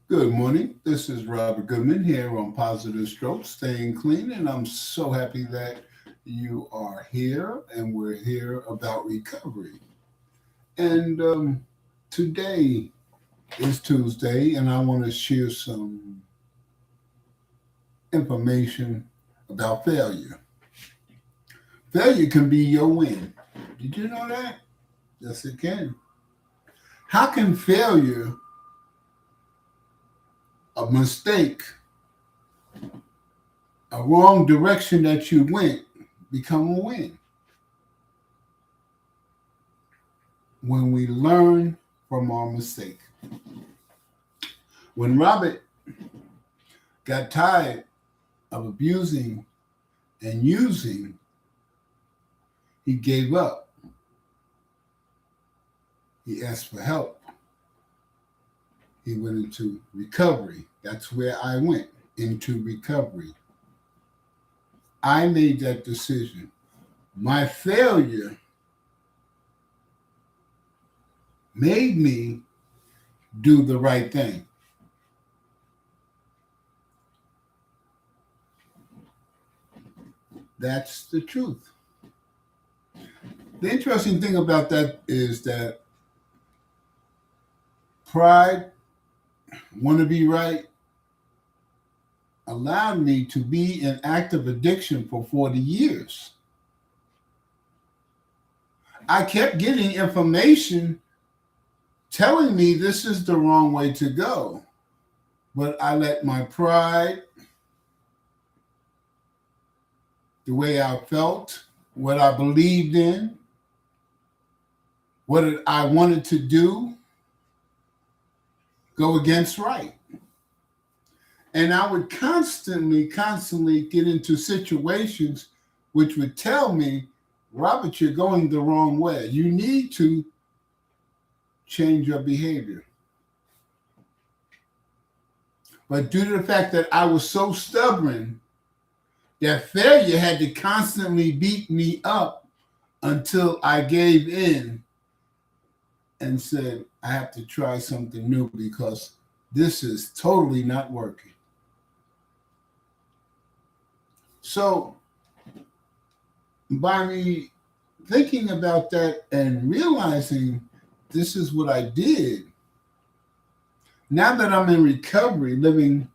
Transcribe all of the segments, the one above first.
Good morning. This is Robert Goodman here on Positive Stroke, staying clean, and I'm so happy that you are here and we're here about recovery. And today is Tuesday, and I want to share some information about failure. Failure can be your win. Did you know that? Yes, it can. How can failure, a mistake, a wrong direction that you went, become a win? When we learn from our mistake. When Robert got tired of abusing and using, he gave up. He asked for help. He went into recovery. That's where I went, into recovery. I made that decision. My failure made me do the right thing. That's the truth. The interesting thing about that is that pride, want to be right, allowed me to be in active addiction for 40 years. I kept getting information telling me this is the wrong way to go, but I let my pride, the way I felt, what I believed in, what I wanted to do, go against right. And I would constantly get into situations which would tell me, Robert, you're going the wrong way. You need to change your behavior. But due to the fact that I was so stubborn, that failure had to constantly beat me up until I gave in and said, I have to try something new because this is totally not working. So by me thinking about that and realizing this is what I did, now that I'm in recovery, living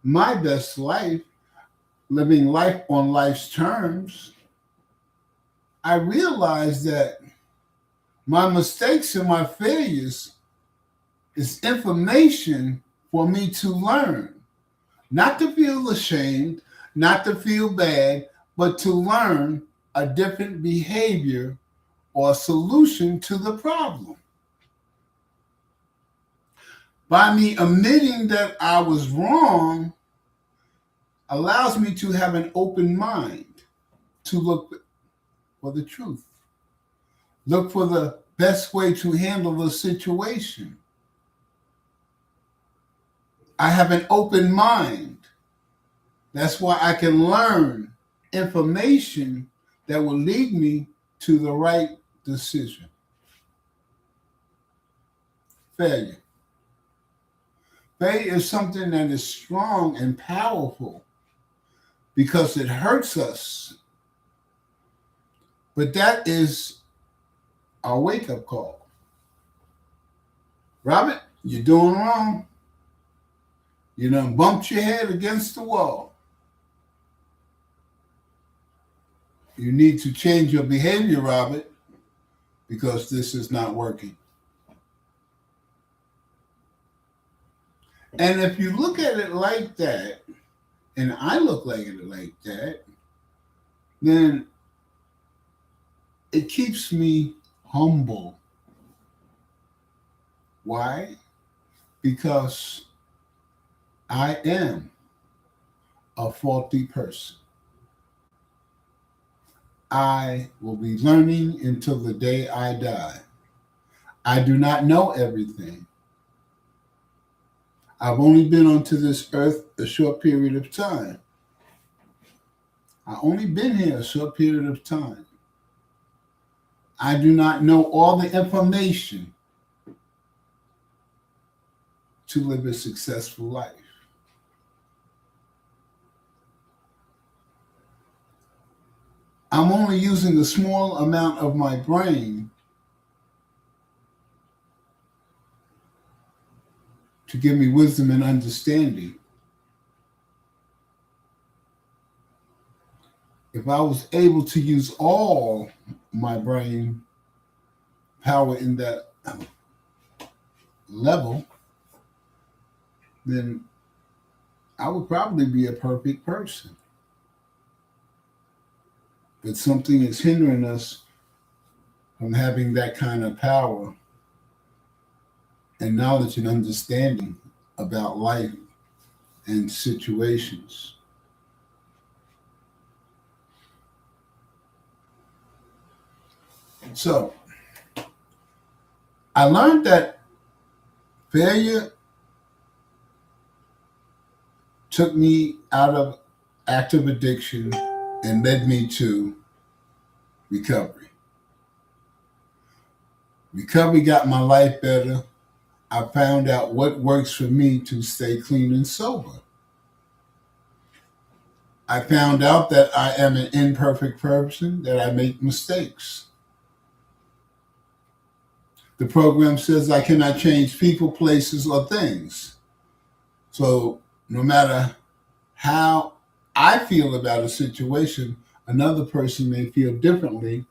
my best life, living life on life's terms, I realized that my mistakes and my failures is information for me to learn, not to feel ashamed, not to feel bad, but to learn a different behavior or solution to the problem. By me admitting that I was wrong allows me to have an open mind to look for the truth, look for the best way to handle the situation. I have an open mind. That's why I can learn information that will lead me to the right decision. Failure. Failure is something that is strong and powerful because it hurts us. But that is our wake-up call. Robert, you're doing wrong. You done bumped your head against the wall. You need to change your behavior, Robert, because this is not working. And if you look at it like that, and I look at it like that, then it keeps me humble. Why? Because I am a faulty person. I will be learning until the day I die. I do not know everything. I've only been onto this earth a short period of time. I've only been here a short period of time. I do not know all the information. to live a successful life. I'm only using a small amount of my brain to give me wisdom and understanding. If I was able to use all my brain power in that level, then I would probably be a perfect person. But something is hindering us from having that kind of power and knowledge and understanding about life and situations. So I learned that failure took me out of active addiction and led me to recovery. Recovery got my life better. I found out what works for me to stay clean and sober. I found out that I am an imperfect person, that I make mistakes. The program says I cannot change people, places, or things. So no matter how I feel about a situation, another person may feel differently,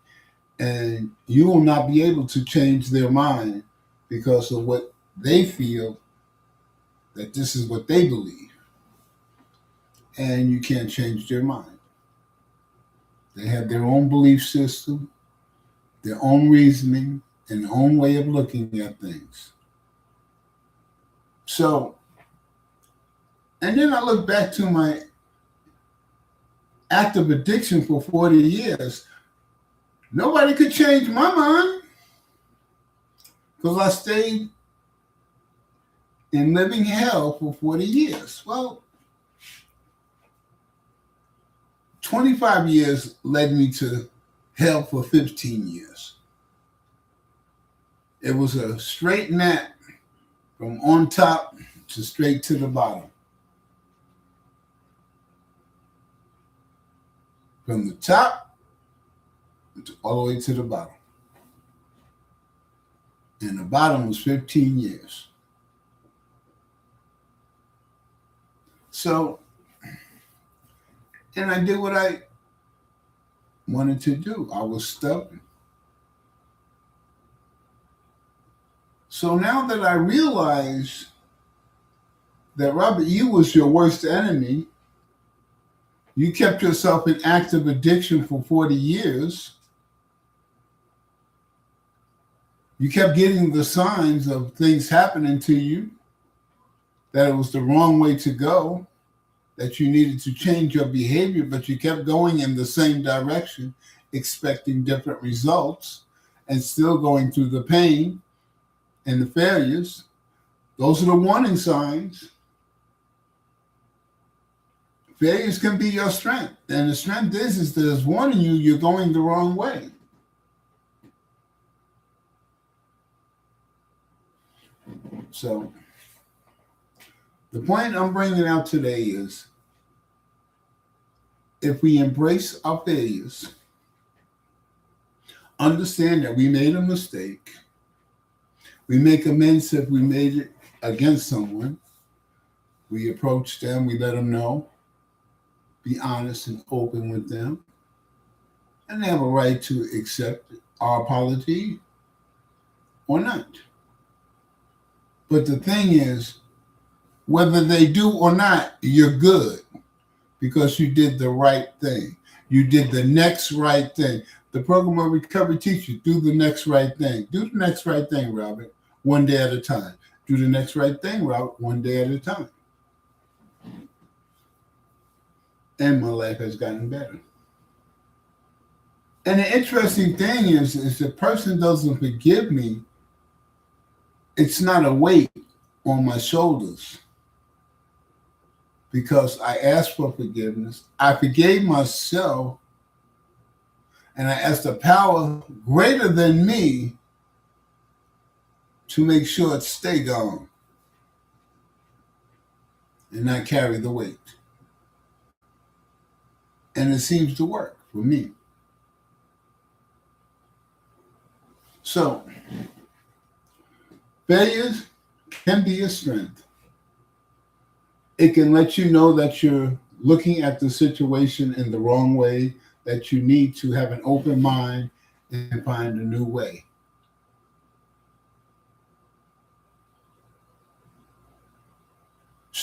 and you will not be able to change their mind because of what they feel, that this is what they believe. And you can't change their mind. They have their own belief system, their own reasoning, and their own way of looking at things. So, and then I look back to my active addiction for 40 years. Nobody could change my mind because I stayed in living hell for 40 years. Well, 25 years led me to hell for 15 years. It was a straight nap from on top to straight to the bottom. From the top all the way to the bottom. And the bottom was 15 years. So, and I did what I wanted to do. I was stubborn. So now that I realize that, Robert, you was your worst enemy, you kept yourself in active addiction for 40 years, you kept getting the signs of things happening to you, that it was the wrong way to go, that you needed to change your behavior, but you kept going in the same direction, expecting different results, and still going through the pain and the failures. Those are the warning signs. Failures can be your strength. And the strength is that it's warning you you're going the wrong way. So the point I'm bringing out today is, if we embrace our failures, understand that we made a mistake, we make amends if we made it against someone, we approach them, we let them know, be honest and open with them, and they have a right to accept our apology or not. But the thing is, whether they do or not, you're good because you did the right thing. You did the next right thing. The program of recovery teaches you, do the next right thing. Do the next right thing, Robert, one day at a time. Do the next right thing, Robert, one day at a time. And my life has gotten better. And the interesting thing is if the person doesn't forgive me, it's not a weight on my shoulders because I asked for forgiveness. I forgave myself, and I asked a power greater than me to make sure it stay gone. and not carry the weight. And it seems to work for me. So, failures can be a strength. It can let you know that you're looking at the situation in the wrong way, that you need to have an open mind and find a new way.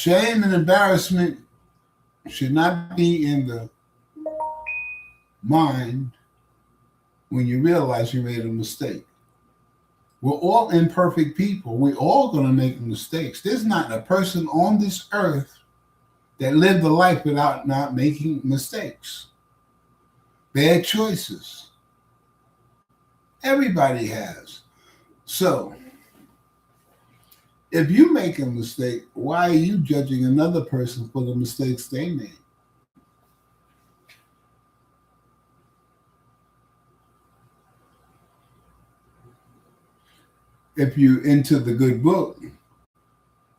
Shame and embarrassment should not be in the mind when you realize you made a mistake. We're all imperfect people. We're all going to make mistakes. There's not a person on this earth that lived a life without not making mistakes, bad choices. Everybody has. So, if you make a mistake, why are you judging another person for the mistakes they made? If you're into the good book,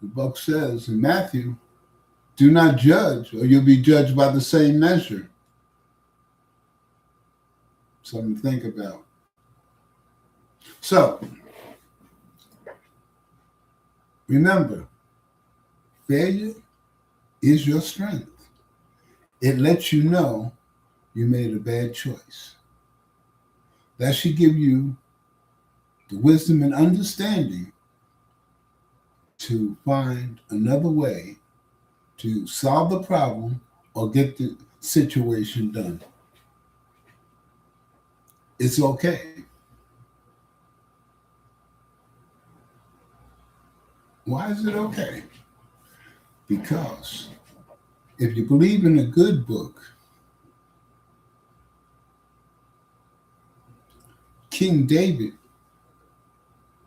the book says in Matthew, do not judge, or you'll be judged by the same measure. Something to think about. So, remember, failure is your strength. It lets you know you made a bad choice. That should give you the wisdom and understanding to find another way to solve the problem or get the situation done. It's okay. Why is it okay? Because if you believe in a good book, King David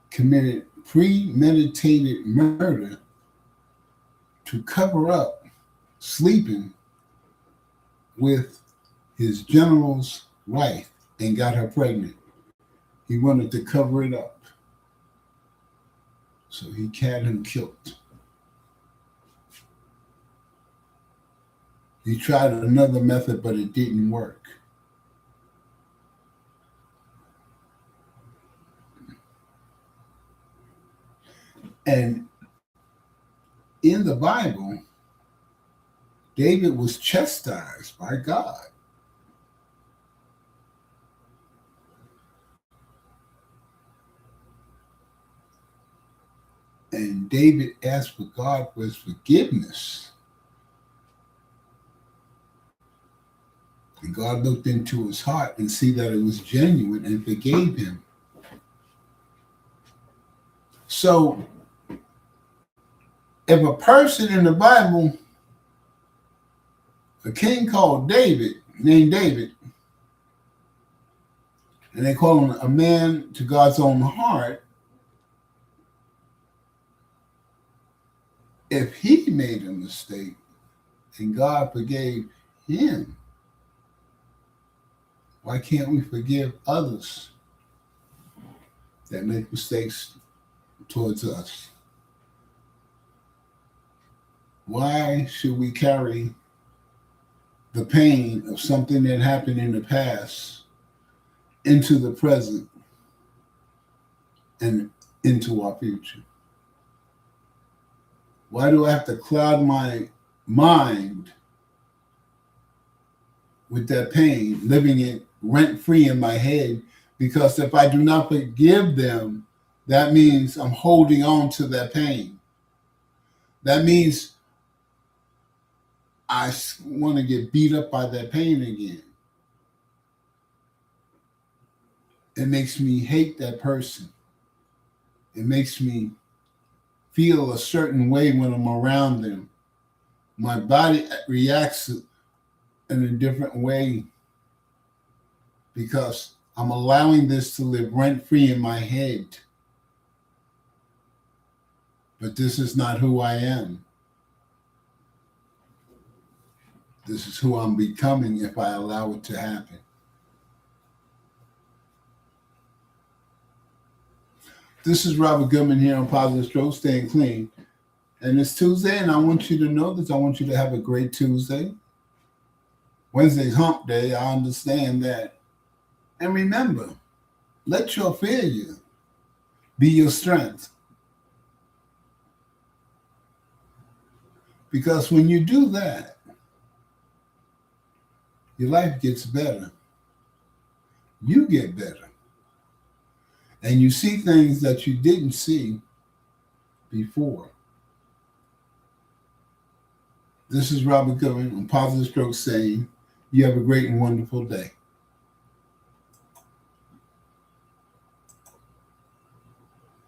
committed premeditated murder to cover up sleeping with his general's wife and got her pregnant. He wanted to cover it up. So he had him killed. He tried another method, but it didn't work. And in the Bible, David was chastised by God. And David asked for God for his forgiveness. And God looked into his heart and see that it was genuine and forgave him. So, if a person in the Bible, a king named David, and they call him a man to God's own heart, if he made a mistake and God forgave him, why can't we forgive others that make mistakes towards us? Why should we carry the pain of something that happened in the past into the present and into our future? Why do I have to cloud my mind with that pain, living it rent-free in my head? Because if I do not forgive them, that means I'm holding on to that pain. That means I want to get beat up by that pain again. It makes me hate that person. It makes me feel a certain way when I'm around them. My body reacts in a different way because I'm allowing this to live rent-free in my head. But this is not who I am. This is who I'm becoming if I allow it to happen. This is Robert Goodman here on Positive Stroke, Staying Clean. And it's Tuesday, and I want you to know this. I want you to have a great Tuesday. Wednesday's hump day. I understand that. And remember, let your failure be your strength. Because when you do that, your life gets better. You get better. And you see things that you didn't see before. This is Robert Goodwin on Positive Stroke saying, you have a great and wonderful day.